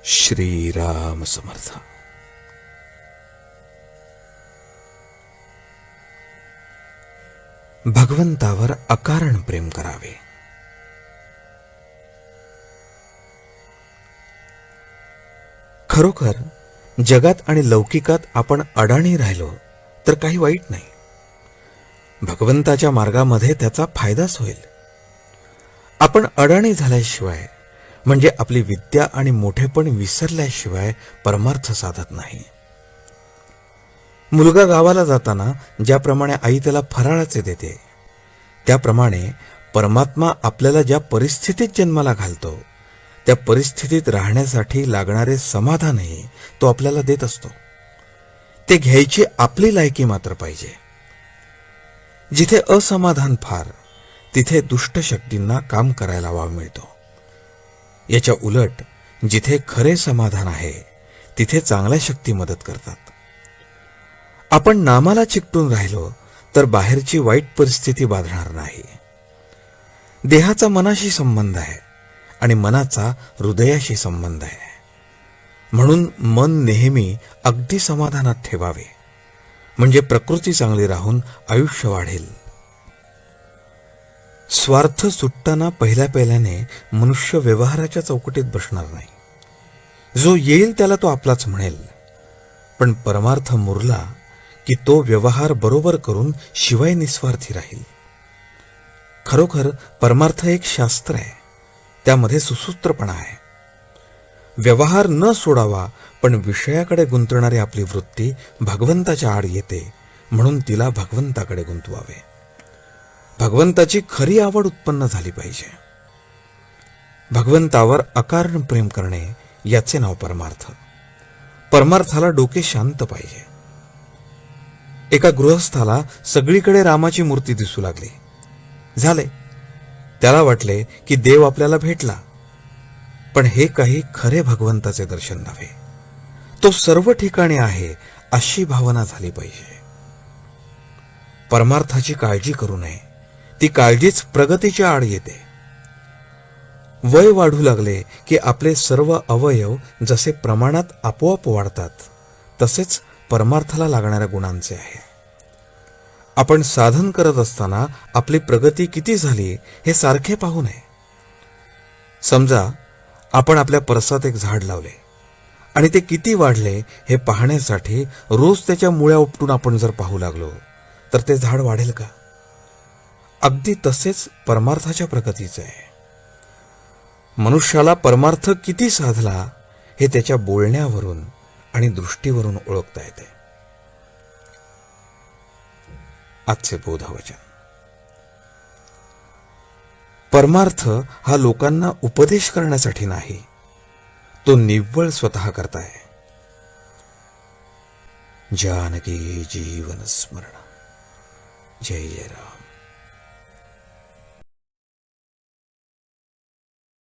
श्रीराम समर्थ. भगवंतावर अकारण प्रेम करावे. खरोखर जगात आणि लौकिकात आपण अडाणी राहिलो तर काही वाईट नाही. भगवंताच्या मार्गामध्ये त्याचा फायदाच होईल. आपण अडाणी झाल्याशिवाय म्हणजे आपली विद्या आणि मोठेपण विसरल्याशिवाय परमार्थ साधत नाही. मुलगा गावाला जाताना ज्याप्रमाणे आई त्याला फराळाचे देते, त्याप्रमाणे परमात्मा आपल्याला ज्या परिस्थितीत जन्माला घालतो त्या परिस्थितीत राहण्यासाठी लागणारे समाधानही तो आपल्याला देत असतो. ते घ्यायची आपली लायकी मात्र पाहिजे. जिथे असमाधान फार, तिथे दुष्ट शक्तींना काम करायला वाव मिळतो. याच्या उलट जिथे खरे समाधान आहे तिथे चांगल्या शक्ती मदत करतात. आपण नामाला चिकटून राहिलो तर बाहेरची वाईट परिस्थिती बाधणार नाही. देहाचा मनाशी संबंध आहे आणि मनाचा हृदयाशी संबंध आहे. म्हणून मन नेहमी अगदी समाधानात ठेवावे, म्हणजे प्रकृती चांगली राहून आयुष्य वाढेल. स्वार्थ सुटताना पहिल्याने मनुष्य व्यवहाराच्या चौकटीत बसणार नाही. जो येईल त्याला तो आपलाच म्हणेल. पण परमार्थ मुरला की तो व्यवहार बरोबर करून शिवाय निस्वार्थी राहील. खरोखर परमार्थ एक शास्त्र आहे. त्यामध्ये सुसूत्रपणा आहे. व्यवहार न सोडावा, पण विषयाकडे गुंतणारी आपली वृत्ती भगवंताच्या आड येते, म्हणून तिला भगवंताकडे गुंतवावे. भगवंताची खरी आवड उत्पन्न झाली पाहिजे. भगवंतावर अकारण प्रेम करणे याचे नाव परमार्थ. परमार्थाला डोके शांत पाहिजे. एका गृहस्थाला सगळीकडे रामाची मूर्ती दिसू लागली. झाले, त्याला वाटले की देव आपल्याला भेटला. पण हे काही खरे भगवंताचे दर्शन नव्हे. तो सर्व ठिकाणी आहे अशी भावना झाली पाहिजे. परमार्थाची काळजी करू नये. ती काळजीच प्रगतीच्या आड येते. वय वाढू लागले की आपले सर्व अवयव जसे प्रमाणात आपोआप वाढतात, तसेच परमार्थाला लागणाऱ्या गुणांचे आहे. आपण साधन करत असताना आपली प्रगती किती झाली हे सारखे पाहू नये. समजा आपण आपल्या परसात एक झाड लावले आणि ते किती वाढले हे पाहण्यासाठी रोज त्याच्या मुळ्या उपटून आपण जर पाहू लागलो तर ते झाड वाढेल का? अगदी तसेच परमार्थाच्या प्रगतीचे आहे. मनुष्याला परमार्थ किती साधला हे त्याच्या बोलण्यावरून आणि दृष्टीवरून ओळखता येते. आजचे बोधवचन. परमार्थ हा लोकांना उपदेश करण्यासाठी नाही, तो निव्वळ स्वतः करताय. जानकी जीवन स्मरण. जय जय राम.